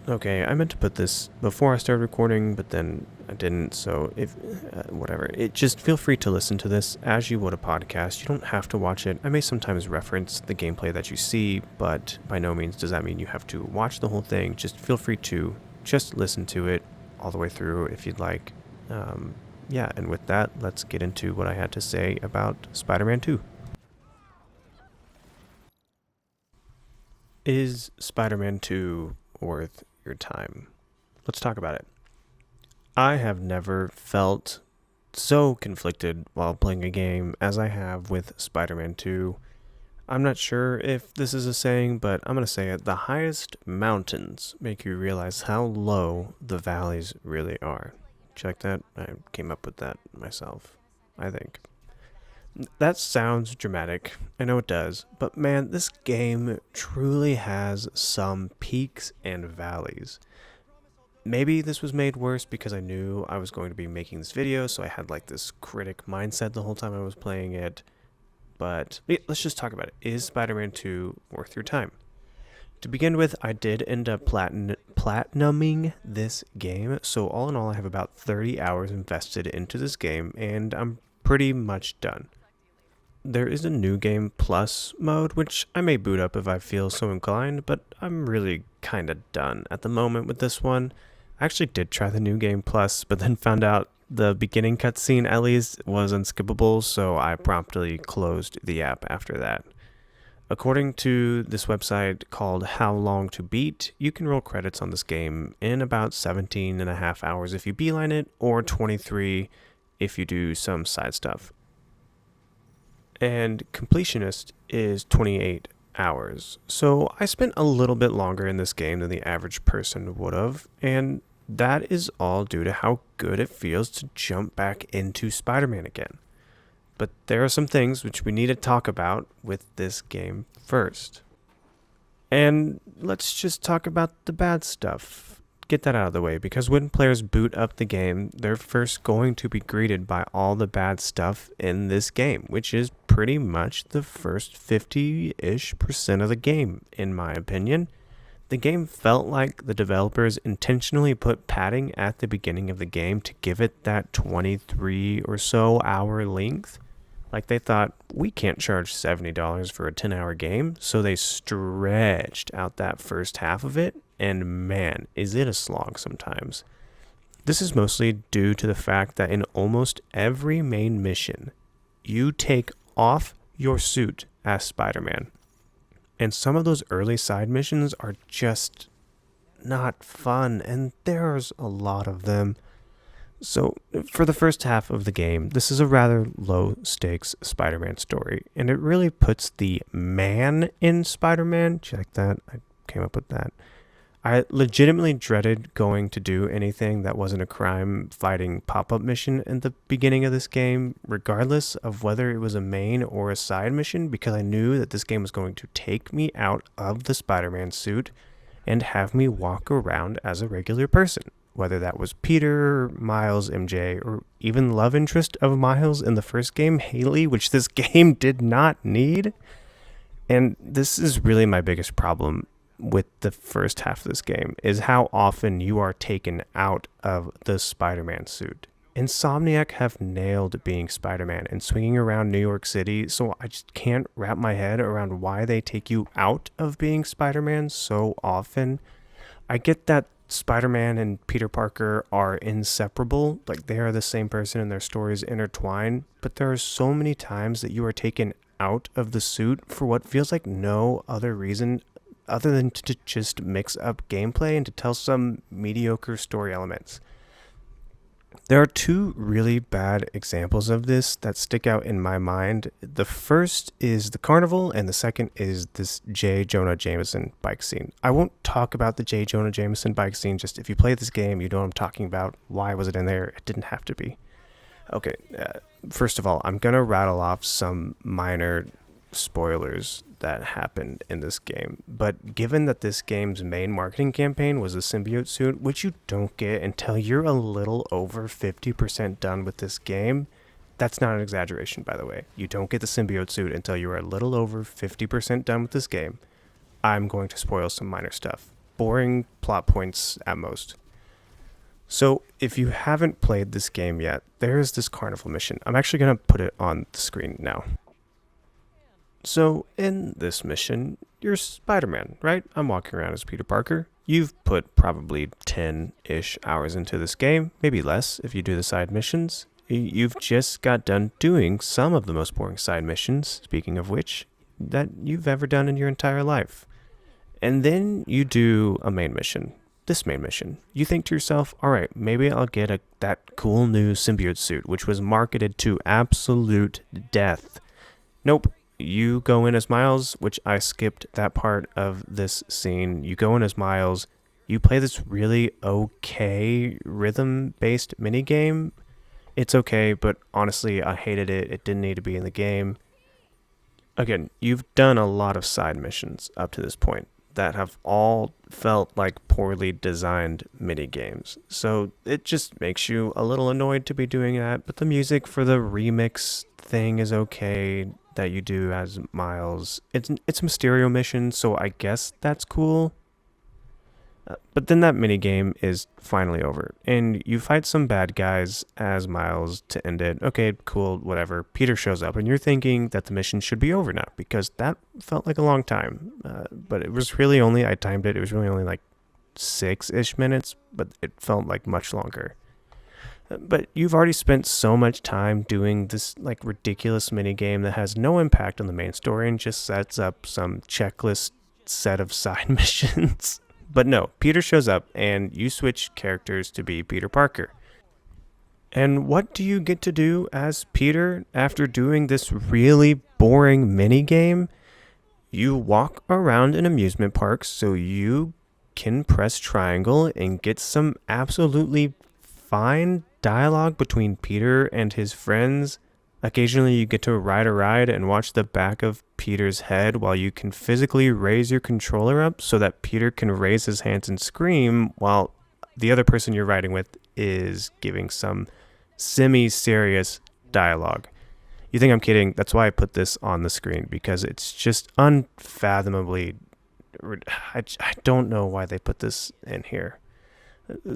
Okay, I meant to put this before I started recording, but then I didn't, so if whatever. Just feel free to listen to this as you would a podcast. You don't have to watch it. I may sometimes reference the gameplay that you see, but by no means does that mean you have to watch the whole thing. Just feel free to just listen to it all the way through if you'd like. Yeah, and with that, let's get into what I had to say about Spider-Man 2. Is Spider-Man 2 worth your time? Let's talk about it. I have never felt so conflicted while playing a game as I have with Spider-Man 2. I'm not sure if this is a saying, but I'm going to say it. The highest mountains make you realize how low the valleys really are. Check that. I came up with that myself, I think. That sounds dramatic. I know it does. But man, this game truly has some peaks and valleys. Maybe this was made worse because I knew I was going to be making this video, so I had like this critic mindset the whole time I was playing it. But let's just talk about it. Is Spider-Man 2 worth your time? To begin with, I did end up platinuming this game, so all in all, I have about 30 hours invested into this game, and I'm pretty much done. There is a new game plus mode, which I may boot up if I feel so inclined, but I'm really kind of done at the moment with this one. I actually did try the new game plus, but then found out the beginning cutscene at least was unskippable, so I promptly closed the app after that. According to this website called How Long to Beat, you can roll credits on this game in about 17 and a half hours if you beeline it, or 23 if you do some side stuff. And completionist is 28 hours. So I spent a little bit longer in this game than the average person would have, and that is all due to how good it feels to jump back into Spider-Man again. But there are some things which we need to talk about with this game first. And let's just talk about the bad stuff. Get that out of the way, because when players boot up the game, they're first going to be greeted by all the bad stuff in this game, which is pretty much the first 50-ish% of the game, in my opinion. The game felt like the developers intentionally put padding at the beginning of the game to give it that 23 or so hour length. Like they thought, we can't charge $70 for a 10-hour game, so they stretched out that first half of it, and man, is it a slog sometimes. This is mostly due to the fact that in almost every main mission, you take off your suit as Spider-Man. And some of those early side missions are just not fun, and there's a lot of them. So, for the first half of the game, this is a rather low-stakes Spider-Man story, and it really puts the man in Spider-Man. Check that, I came up with that. I legitimately dreaded going to do anything that wasn't a crime-fighting pop-up mission in the beginning of this game, regardless of whether it was a main or a side mission, because I knew that this game was going to take me out of the Spider-Man suit and have me walk around as a regular person. Whether that was Peter, Miles, MJ, or even love interest of Miles in the first game, Haley, which this game did not need. And this is really my biggest problem with the first half of this game, is how often you are taken out of the Spider-Man suit. Insomniac have nailed being Spider-Man and swinging around New York City, so I just can't wrap my head around why they take you out of being Spider-Man so often. I get that Spider-Man and Peter Parker are inseparable, like they are the same person and their stories intertwine, but there are so many times that you are taken out of the suit for what feels like no other reason other than to just mix up gameplay and to tell some mediocre story elements. There are two really bad examples of this that stick out in my mind. The first is the carnival, and the second is this J. Jonah Jameson bike scene. I won't talk about the J. Jonah Jameson bike scene, just if you play this game, you know what I'm talking about. Why was it in there? It didn't have to be. Okay, first of all, I'm going to rattle off some minor spoilers that happened in this game, but given that this game's main marketing campaign was the symbiote suit, which you don't get until you're a little over 50% done with this game, that's not an exaggeration, by the way. You don't get the symbiote suit until you're a little over 50% done with this game. I'm going to spoil some minor stuff. boring plot points at most. So, if you haven't played this game yet, there is this carnival mission. I'm actually going to put it on the screen now. So, in this mission, you're Spider Man, right? I'm walking around as Peter Parker. You've put probably 10 ish hours into this game, maybe less if you do the side missions. You've just got done doing some of the most boring side missions, speaking of which, that you've ever done in your entire life. And then you do a main mission. This main mission. You think to yourself, all right, maybe I'll get that cool new symbiote suit, which was marketed to absolute death. Nope. You go in as Miles, which I skipped that part of this scene. You go in as Miles. You play this really okay rhythm-based minigame. It's okay, but honestly, I hated it. It didn't need to be in the game. Again, you've done a lot of side missions up to this point that have all felt like poorly designed mini games. So it just makes you a little annoyed to be doing that, but the music for the remix thing is okay that you do as Miles. It's a Mysterio mission, so I guess that's cool. But then that mini game is finally over, and you fight some bad guys as Miles to end it. Okay, cool, whatever. Peter shows up, and you're thinking that the mission should be over now, because that felt like a long time. But it was really only, I timed it, it was really only like 6-ish minutes, but it felt like much longer. But you've already spent so much time doing this like ridiculous mini game that has no impact on the main story and just sets up some checklist set of side missions. But no, Peter shows up and you switch characters to be Peter Parker. And what do you get to do as Peter after doing this really boring mini game? You walk around an amusement park so you can press triangle and get some absolutely fine dialogue between Peter and his friends. Occasionally you get to ride a ride and watch the back of Peter's head while you can physically raise your controller up so that Peter can raise his hands and scream while the other person you're riding with is giving some semi-serious dialogue. You think I'm kidding? That's why I put this on the screen, because it's just unfathomably... I don't know why they put this in here.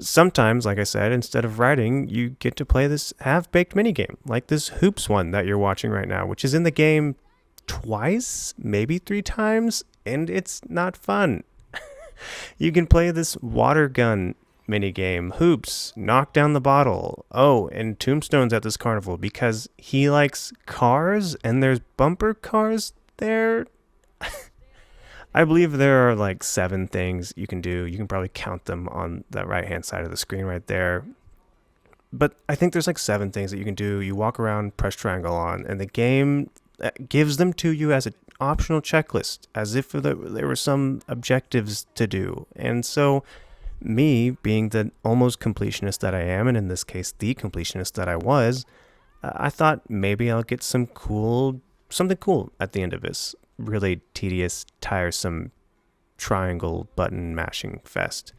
Sometimes, like I said, instead of riding, you get to play this half-baked minigame, like this Hoops one that you're watching right now, which is in the game twice, maybe 3 times, and it's not fun. You can play this water gun minigame, Hoops, knock down the bottle. Oh, and Tombstone's at this carnival because he likes cars, and there's bumper cars there. I believe there are like 7 things you can do. You can probably count them on the right-hand side of the screen right there. But I think there's like 7 things that you can do. You walk around, press triangle on, and the game gives them to you as an optional checklist, as if there were some objectives to do. And so me, being the almost completionist that I am, and in this case, the completionist that I was, I thought maybe I'll get something cool at the end of this really tedious, tiresome triangle button mashing fest.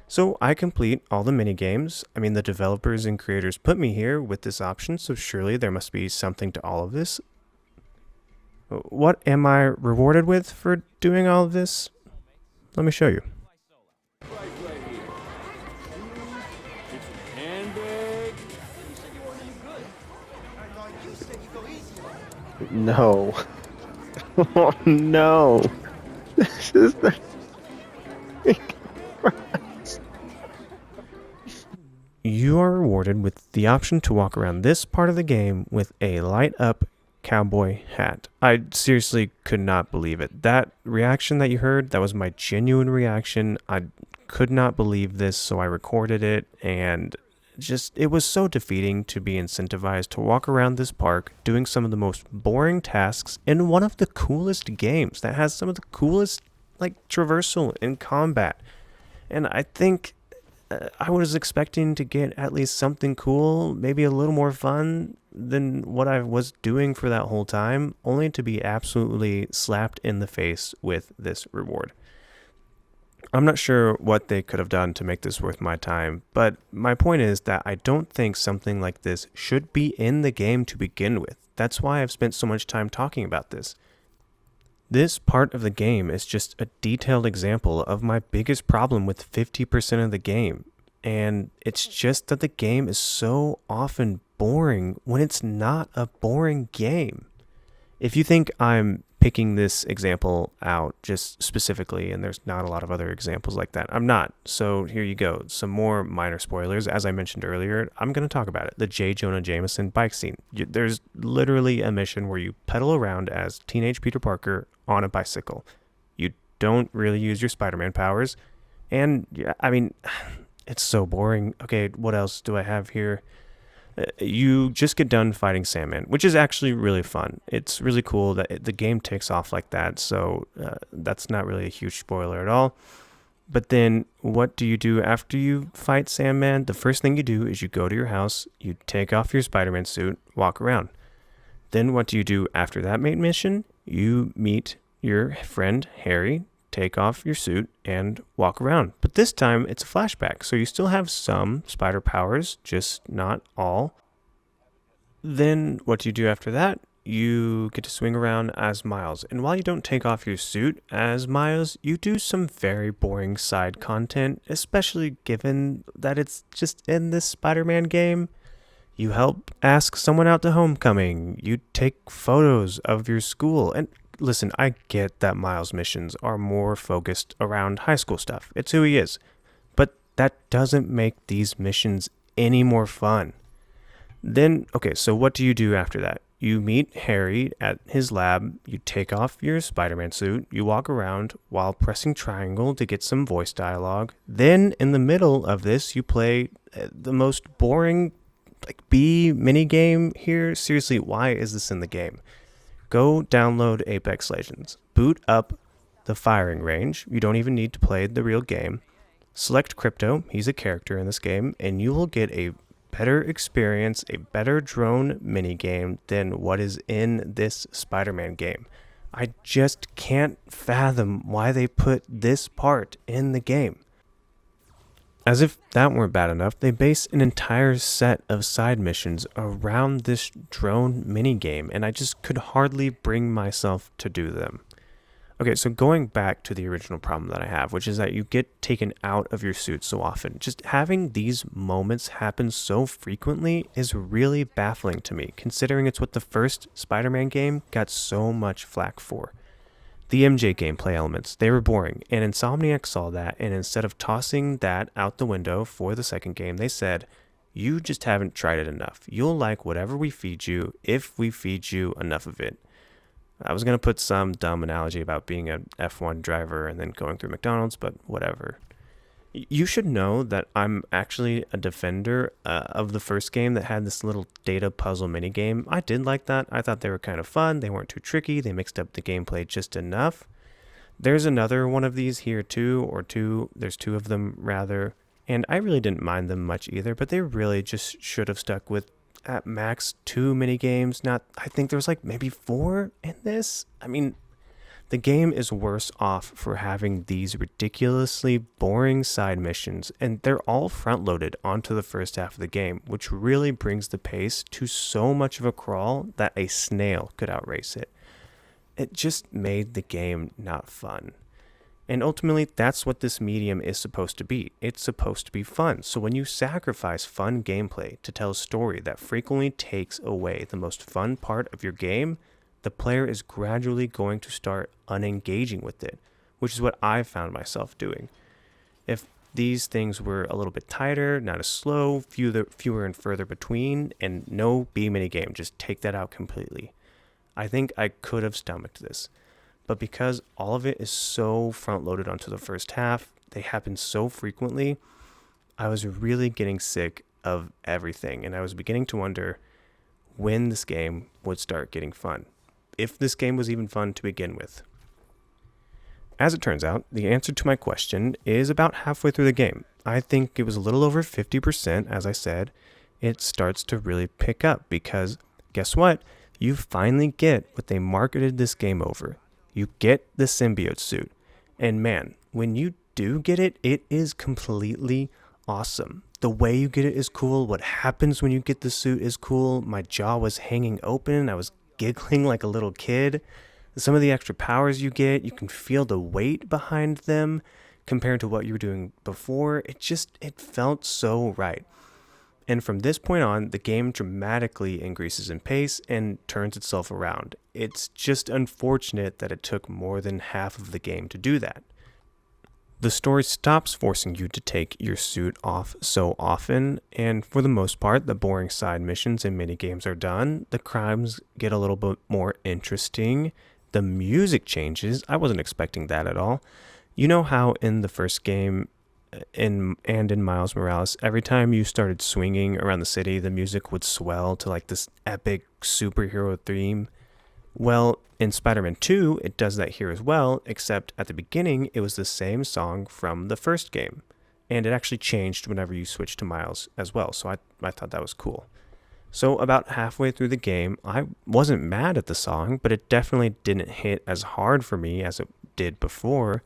So I complete all the mini games. I mean, the developers and creators put me here with this option, so surely there must be something to all of this. What am I rewarded with for doing all of this? Let me show you. No. Oh no. This is the You are rewarded with the option to walk around this part of the game with a light up cowboy hat. I seriously could not believe it. That reaction that you heard, that was my genuine reaction. I could not believe this, so I recorded it, and it was so defeating to be incentivized to walk around this park doing some of the most boring tasks in one of the coolest games that has some of the coolest traversal in combat. And I think I was expecting to get at least something cool, maybe a little more fun than what I was doing for that whole time, only to be absolutely slapped in the face with this reward. I'm not sure what they could have done to make this worth my time, but my point is that I don't think something like this should be in the game to begin with. That's why I've spent so much time talking about this. This part of the game is just a detailed example of my biggest problem with 50% of the game. And it's just that the game is so often boring when it's not a boring game. If you think I'm picking this example out just specifically, and there's not a lot of other examples like that, I'm not. So here you go. Some more minor spoilers. As I mentioned earlier, I'm going to talk about it. The J. Jonah Jameson bike scene. There's literally a mission where you pedal around as teenage Peter Parker on a bicycle. You don't really use your Spider-Man powers. And yeah, I mean, it's so boring. Okay, what else do I have here? You just get done fighting Sandman, which is actually really fun. It's really cool that the game takes off like that, so that's not really a huge spoiler at all. But then, what do you do after you fight Sandman? The first thing you do is you go to your house, you take off your Spider-Man suit, walk around. Then, what do you do after that main mission? You meet your friend Harry, take off your suit, and walk around. But this time, it's a flashback, so you still have some spider powers, just not all. Then what do you do after that? You get to swing around as Miles. And while you don't take off your suit as Miles, you do some very boring side content, especially given that it's just in this Spider Man game. You help ask someone out to homecoming. You take photos of your school. And listen, I get that Miles' missions are more focused around high school stuff. It's who he is. But that doesn't make these missions any more fun. Then, okay, so what do you do after that? You meet Harry at his lab, you take off your Spider Man suit, you walk around while pressing triangle to get some voice dialogue. Then, in the middle of this, you play the most boring, like, B mini game here. Seriously, why is this in the game? Go download Apex Legends, boot up the firing range. You don't even need to play the real game. Select Crypto, he's a character in this game, and you will get a better experience, a better drone minigame than what is in this Spider-Man game. I just can't fathom why they put this part in the game. As if that weren't bad enough, they base an entire set of side missions around this drone minigame, and I just could hardly bring myself to do them. Okay, so going back to the original problem that I have, which is that you get taken out of your suit so often. Just having these moments happen so frequently is really baffling to me, considering it's what the first Spider-Man game got so much flack for. The MJ gameplay elements, they were boring, and Insomniac saw that, and instead of tossing that out the window for the second game, they said, you just haven't tried it enough. You'll like whatever we feed you if we feed you enough of it. I was going to put some dumb analogy about being an F1 driver and then going through McDonald's, but whatever. You should know that I'm actually a defender of the first game that had this little data puzzle minigame. I did like that. I thought they were kind of fun. They weren't too tricky. They mixed up the gameplay just enough. There's another one of these here too, or two. There's two of them rather. And I really didn't mind them much either, but they really just should have stuck with at max 2 mini games. Not, I think there was like maybe 4 in this. I mean, the game is worse off for having these ridiculously boring side missions, and they're all front loaded onto the first half of the game, which really brings the pace to so much of a crawl that a snail could outrace it. It just made the game not fun. And ultimately, that's what this medium is supposed to be. It's supposed to be fun. So when you sacrifice fun gameplay to tell a story that frequently takes away the most fun part of your game, the player is gradually going to start unengaging with it, which is what I've found myself doing. If these things were a little bit tighter, not as slow, fewer and further between, and no B minigame, just take that out completely, I think I could have stomached this. But because all of it is so front-loaded onto the first half, they happen so frequently, I was really getting sick of everything, and I was beginning to wonder when this game would start getting fun, if this game was even fun to begin with. As it turns out, the answer to my question is about halfway through the game. I think it was a little over 50%, as I said. It starts to really pick up because, guess what? You finally get what they marketed this game over. You get the symbiote suit. And man, when you do get it, it is completely awesome. The way you get it is cool. What happens when you get the suit is cool. My jaw was hanging open. I was giggling like a little kid. Some of the extra powers you get, you can feel the weight behind them compared to what you were doing before. It felt so right. And from this point on, the game dramatically increases in pace and turns itself around. It's just unfortunate that it took more than half of the game to do that. The story stops forcing you to take your suit off so often, and for the most part, the boring side missions and minigames are done. The crimes get a little bit more interesting. The music changes. I wasn't expecting that at all. You know how in the first game, in Miles Morales, every time you started swinging around the city, the music would swell to like this epic superhero theme. Well, in Spider-Man 2, it does that here as well, except at the beginning, it was the same song from the first game. And it actually changed whenever you switched to Miles as well, so I thought that was cool. So about halfway through the game, I wasn't mad at the song, but it definitely didn't hit as hard for me as it did before.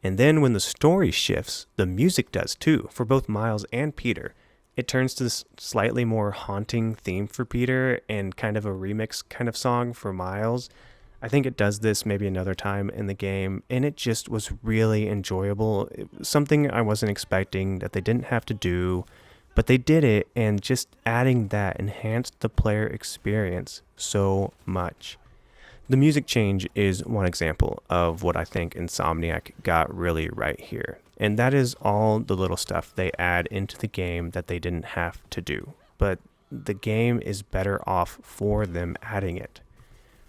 And then when the story shifts, the music does too, for both Miles and Peter. It turns to this slightly more haunting theme for Peter and kind of a remix kind of song for Miles. I think it does this maybe another time in the game, and it just was really enjoyable. It was something I wasn't expecting that they didn't have to do, but they did it, and just adding that enhanced the player experience so much. The music change is one example of what I think Insomniac got really right here. And that is all the little stuff they add into the game that they didn't have to do. But the game is better off for them adding it.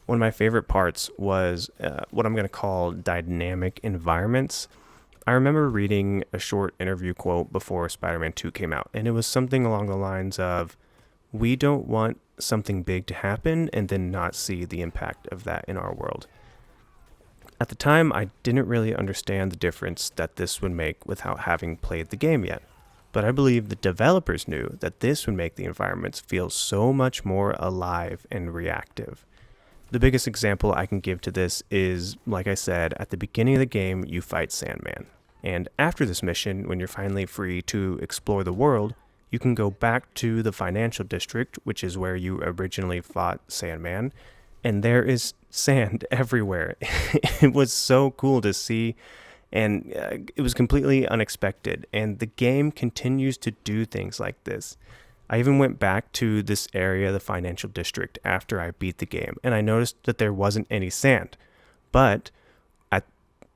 One of my favorite parts was what I'm going to call dynamic environments. I remember reading a short interview quote before Spider-Man 2 came out, and it was something along the lines of, "We don't want something big to happen and then not see the impact of that in our world." At the time, I didn't really understand the difference that this would make without having played the game yet. But I believe the developers knew that this would make the environments feel so much more alive and reactive. The biggest example I can give to this is, like I said, at the beginning of the game, you fight Sandman. And after this mission, when you're finally free to explore the world, you can go back to the financial district, which is where you originally fought Sandman, and there is sand everywhere. It was so cool to see, and it was completely unexpected. And the game continues to do things like this. I even went back to this area, the financial district, after I beat the game, and I noticed that there wasn't any sand. But at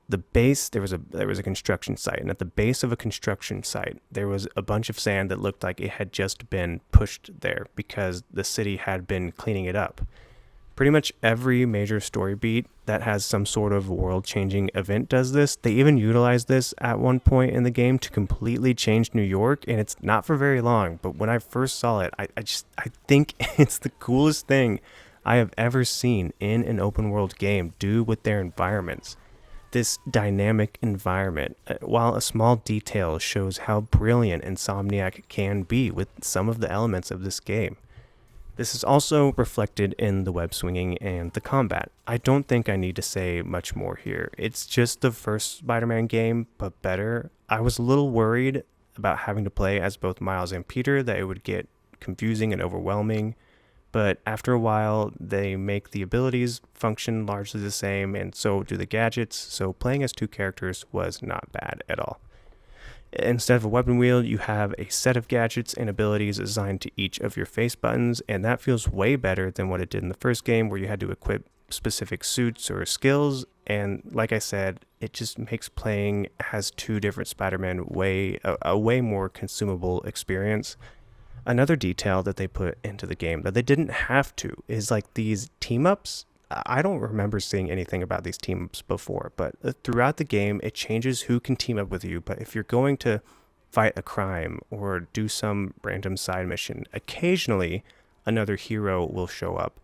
the base, there was a construction site, and at the base of a construction site, there was a bunch of sand that looked like it had just been pushed there because the city had been cleaning it up. Pretty much every major story beat that has some sort of world-changing event does this. They even utilize this at one point in the game to completely change New York, and it's not for very long. But when I first saw it, I think it's the coolest thing I have ever seen in an open-world game do with their environments. This dynamic environment, while a small detail, shows how brilliant Insomniac can be with some of the elements of this game. This is also reflected in the web swinging and the combat. I don't think I need to say much more here. It's just the first Spider-Man game, but better. I was a little worried about having to play as both Miles and Peter, that it would get confusing and overwhelming. But after a while, they make the abilities function largely the same, and so do the gadgets, so playing as two characters was not bad at all. Instead of a weapon wheel, you have a set of gadgets and abilities assigned to each of your face buttons, and that feels way better than what it did in the first game, where you had to equip specific suits or skills. And like I said, it just makes playing as two different Spider-Man a way more consumable experience. Another detail that they put into the game that they didn't have to is like these team-ups. I don't remember seeing anything about these team-ups before, but throughout the game, it changes who can team up with you. But if you're going to fight a crime or do some random side mission, occasionally another hero will show up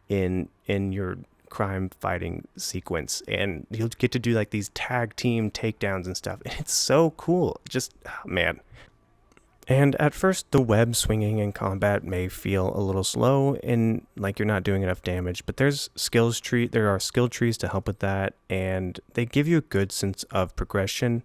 in your crime fighting sequence, and you'll get to do like these tag team takedowns and stuff. And it's so cool. Just, man. And at first, the web swinging and combat may feel a little slow and like you're not doing enough damage, but there are skill trees to help with that, and they give you a good sense of progression.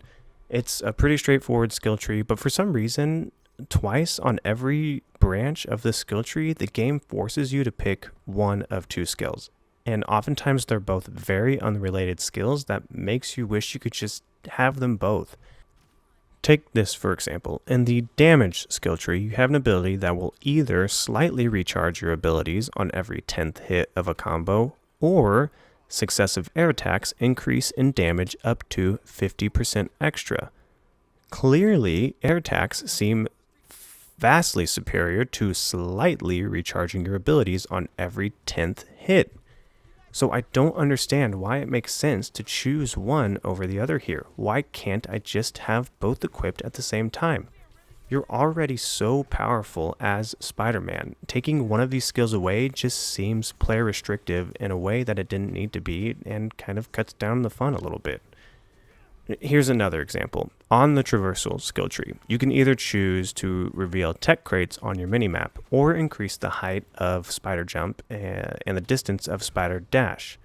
It's a pretty straightforward skill tree, but for some reason, twice on every branch of the skill tree, the game forces you to pick one of two skills. And oftentimes they're both very unrelated skills that makes you wish you could just have them both. Take this for example. In the damage skill tree, you have an ability that will either slightly recharge your abilities on every 10th hit of a combo, or successive air attacks increase in damage up to 50% extra. Clearly, air attacks seem vastly superior to slightly recharging your abilities on every 10th hit. So I don't understand why it makes sense to choose one over the other here. Why can't I just have both equipped at the same time? You're already so powerful as Spider-Man. Taking one of these skills away just seems player restrictive in a way that it didn't need to be, and kind of cuts down the fun a little bit. Here's another example. On the traversal skill tree, you can either choose to reveal tech crates on your minimap or increase the height of spider jump and the distance of spider dash.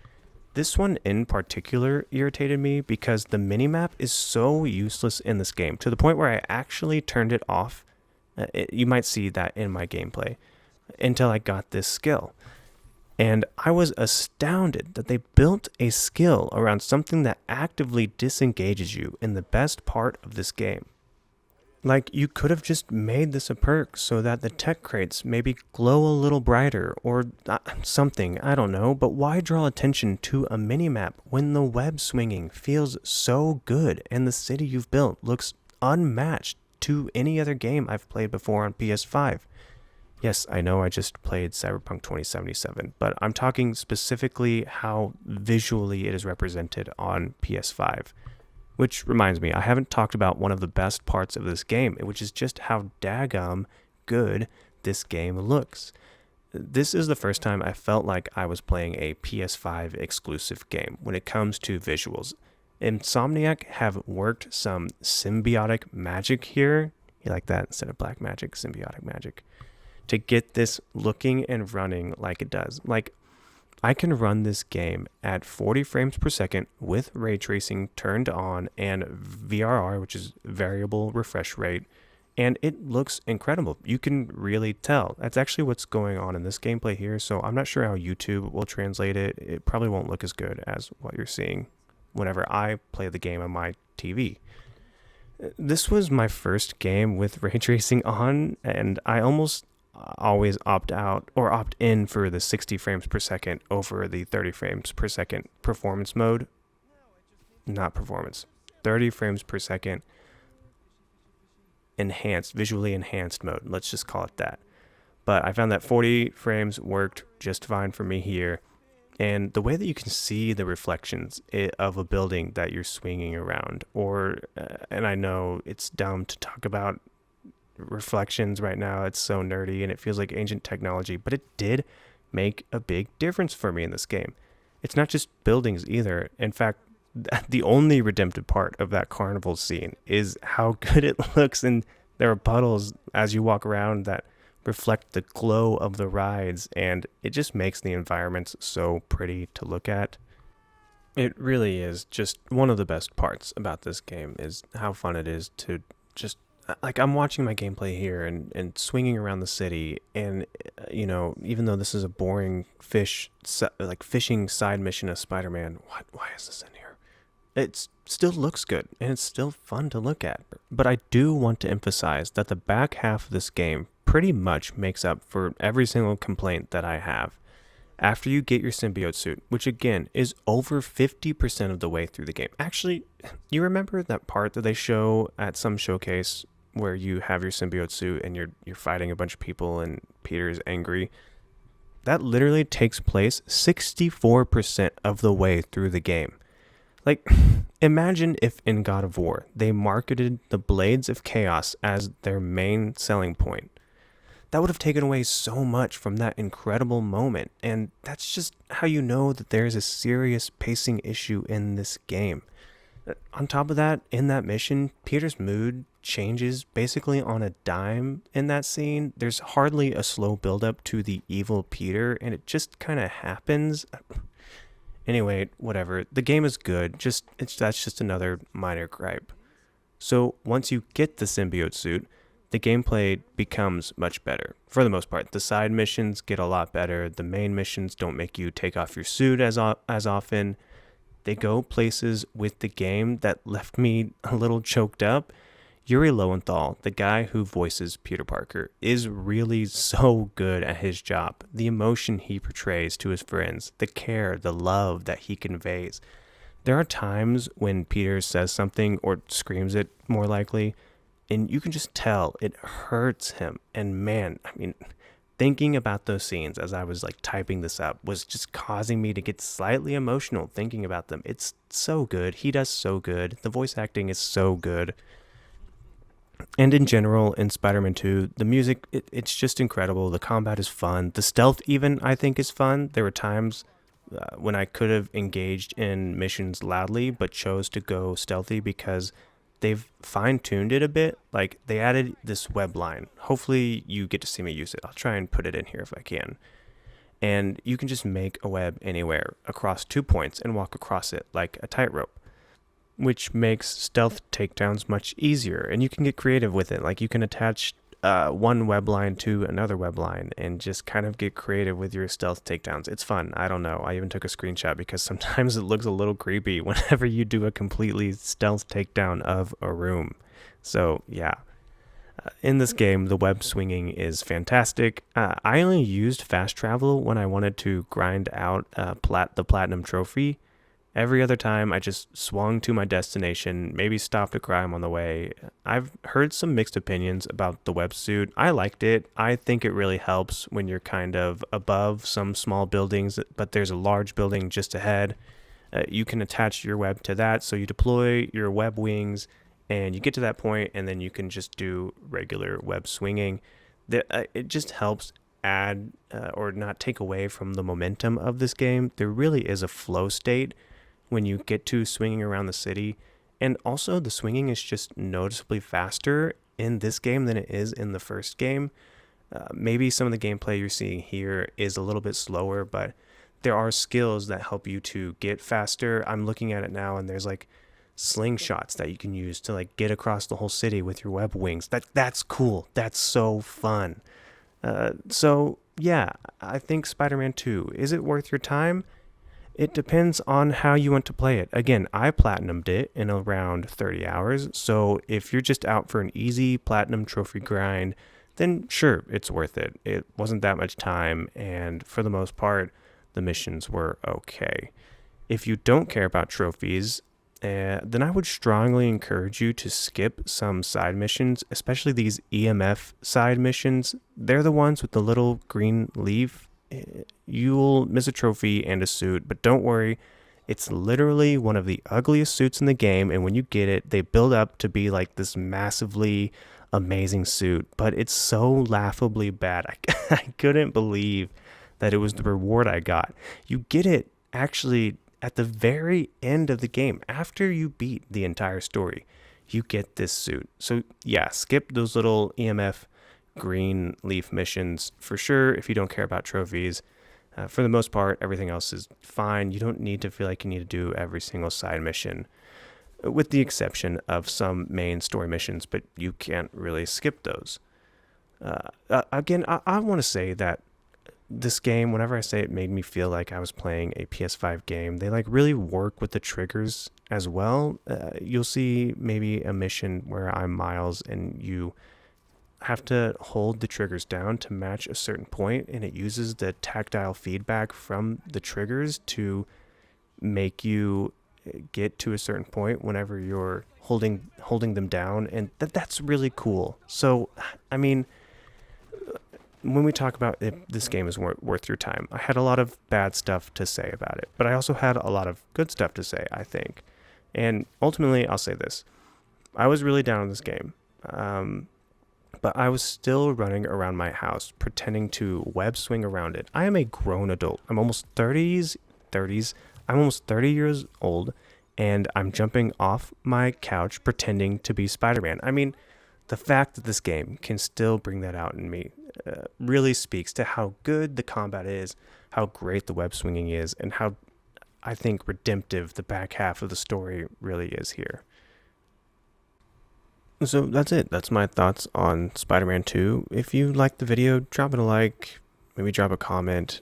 This one in particular irritated me because the minimap is so useless in this game, to the point where I actually turned it off. You might see that in my gameplay until I got this skill. And I was astounded that they built a skill around something that actively disengages you in the best part of this game. Like, you could have just made this a perk so that the tech crates maybe glow a little brighter or something, I don't know, but why draw attention to a minimap when the web swinging feels so good and the city you've built looks unmatched to any other game I've played before on PS5? Yes, I know I just played Cyberpunk 2077, but I'm talking specifically how visually it is represented on PS5. Which reminds me, I haven't talked about one of the best parts of this game, which is just how daggum good this game looks. This is the first time I felt like I was playing a PS5 exclusive game when it comes to visuals. Insomniac have worked some symbiotic magic here. You like that? Instead of black magic, symbiotic magic. To get this looking and running like it does. Like, I can run this game at 40 frames per second with ray tracing turned on and VRR, which is variable refresh rate, and it looks incredible. You can really tell. That's actually what's going on in this gameplay here, so I'm not sure how YouTube will translate it. It probably won't look as good as what you're seeing whenever I play the game on my TV. This was my first game with ray tracing on, and I almost always opt out or opt in for the 60 frames per second over the 30 frames per second performance mode. Not performance. 30 frames per second enhanced, visually enhanced mode. Let's just call it that. But I found that 40 frames worked just fine for me here. And the way that you can see the reflections of a building that you're swinging around, and I know it's dumb to talk about reflections right now, it's so nerdy and it feels like ancient technology, but it did make a big difference for me in this game. It's not just buildings either. In fact, the only redemptive part of that carnival scene is how good it looks, and there are puddles as you walk around that reflect the glow of the rides, and it just makes the environments so pretty to look at. It really is just one of the best parts about this game, is how fun it is to just, like, I'm watching my gameplay here and swinging around the city, and even though this is a boring fishing side mission of Spider-Man, why is this in here? It still looks good and it's still fun to look at. But I do want to emphasize that the back half of this game pretty much makes up for every single complaint that I have. After you get your symbiote suit, which again is over 50% of the way through the game. Actually, you remember that part that they show at some showcase where you have your symbiote suit and you're fighting a bunch of people and Peter is angry? That literally takes place 64% of the way through the game. Like, imagine if in God of War they marketed the Blades of Chaos as their main selling point. That would have taken away so much from that incredible moment, and that's just how you know that there's a serious pacing issue in this game. On top of that, in that mission, Peter's mood changes basically on a dime in that scene. There's hardly a slow build-up to the evil Peter, and it just kind of happens. Anyway, whatever. The game is good. That's just another minor gripe. So once you get the symbiote suit, the gameplay becomes much better for the most part. The side missions get a lot better. The main missions don't make you take off your suit as often. They go places with the game that left me a little choked up. Yuri Lowenthal, the guy who voices Peter Parker, is really so good at his job. The emotion he portrays to his friends, the care, the love that he conveys. There are times when Peter says something or screams it more likely, and you can just tell it hurts him. And man, I mean, thinking about those scenes as I was like typing this up was just causing me to get slightly emotional thinking about them. It's so good. He does so good. The voice acting is so good. And in general, in Spider-Man 2, the music, it's just incredible. The combat is fun. The stealth, even, I think, is fun. There were times when I could have engaged in missions loudly, but chose to go stealthy because they've fine-tuned it a bit. Like, they added this web line. Hopefully, you get to see me use it. I'll try and put it in here if I can. And you can just make a web anywhere across 2 points and walk across it like a tightrope, which makes stealth takedowns much easier. And you can get creative with it. Like you can attach one web line to another web line and just kind of get creative with your stealth takedowns. It's fun. I don't know. I even took a screenshot because sometimes it looks a little creepy whenever you do a completely stealth takedown of a room. So yeah. In this game, the web swinging is fantastic. I only used fast travel when I wanted to grind out the platinum trophy. Every other time, I just swung to my destination, maybe stopped a crime on the way. I've heard some mixed opinions about the websuit. I liked it. I think it really helps when you're kind of above some small buildings, but there's a large building just ahead. You can attach your web to that, so you deploy your web wings, and you get to that point, and then you can just do regular web swinging. It just helps add or not take away from the momentum of this game. There really is a flow state when you get to swinging around the city. And also the swinging is just noticeably faster in this game than it is in the first game. Maybe some of the gameplay you're seeing here is a little bit slower, but there are skills that help you to get faster. I'm looking at it now and there's like slingshots that you can use to like get across the whole city with your web wings. That's cool. That's so fun. So yeah, I think Spider-Man 2, is it worth your time? It depends on how you want to play it. Again, I platinumed it in around 30 hours, so if you're just out for an easy platinum trophy grind, then sure, it's worth it. It wasn't that much time, and for the most part, the missions were okay. If you don't care about trophies, then I would strongly encourage you to skip some side missions, especially these EMF side missions. They're the ones with the little green leaf. You'll miss a trophy and a suit, but don't worry. It's literally one of the ugliest suits in the game, and when you get it, they build up to be like this massively amazing suit, but it's so laughably bad. I couldn't believe that it was the reward I got. You get it actually at the very end of the game, after you beat the entire story. You get this suit. So yeah, skip those little EMF green leaf missions for sure if you don't care about trophies. For the most part, everything else is fine. You don't need to feel like you need to do every single side mission, with the exception of some main story missions, but you can't really skip those. Again, I want to say that this game, whenever I say it made me feel like I was playing a PS5 game, they like really work with the triggers as well. You'll see maybe a mission where I'm Miles and you have to hold the triggers down to match a certain point, and it uses the tactile feedback from the triggers to make you get to a certain point whenever you're holding them down, and that's really cool. So I mean, when we talk about if this game is worth your time, I had a lot of bad stuff to say about it, but I also had a lot of good stuff to say, I think. And ultimately, I'll say this: I was really down on this game. But I was still running around my house pretending to web swing around it. I am a grown adult. I'm almost 30s. I'm almost 30 years old, and I'm jumping off my couch pretending to be Spider-Man. I mean, the fact that this game can still bring that out in me really speaks to how good the combat is, how great the web swinging is, and how, I think, redemptive the back half of the story really is here. So that's it. That's my thoughts on Spider-Man 2. If you liked the video, drop it a like, maybe drop a comment.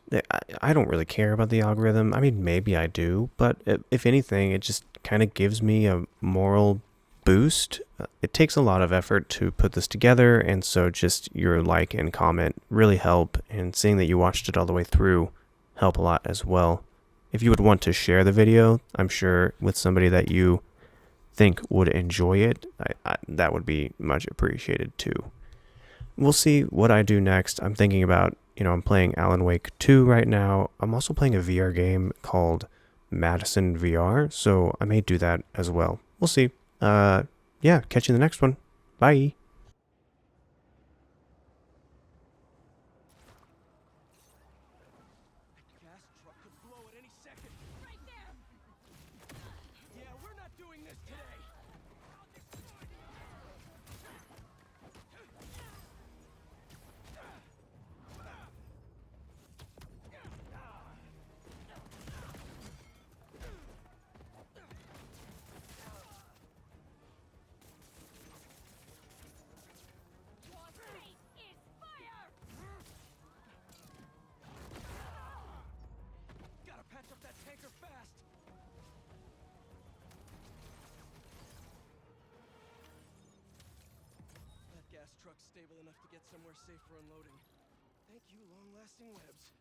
I don't really care about the algorithm. I mean, maybe I do, but if anything, it just kind of gives me a moral boost. It takes a lot of effort to put this together, and so just your like and comment really help, and seeing that you watched it all the way through help a lot as well. If you would want to share the video, I'm sure with somebody that you think would enjoy it, that would be much appreciated too. We'll see what I do next. I'm thinking about, I'm playing Alan Wake 2 right now. I'm also playing a VR game called Madison VR, so I may do that as well. We'll see. Yeah, catch you in the next one. Bye. Gas truck could blow at any second. Right there! Yeah, we're not doing this today! Gotta patch up that tanker fast! That gas truck's stable enough to get somewhere safe for unloading. Thank you, long-lasting webs.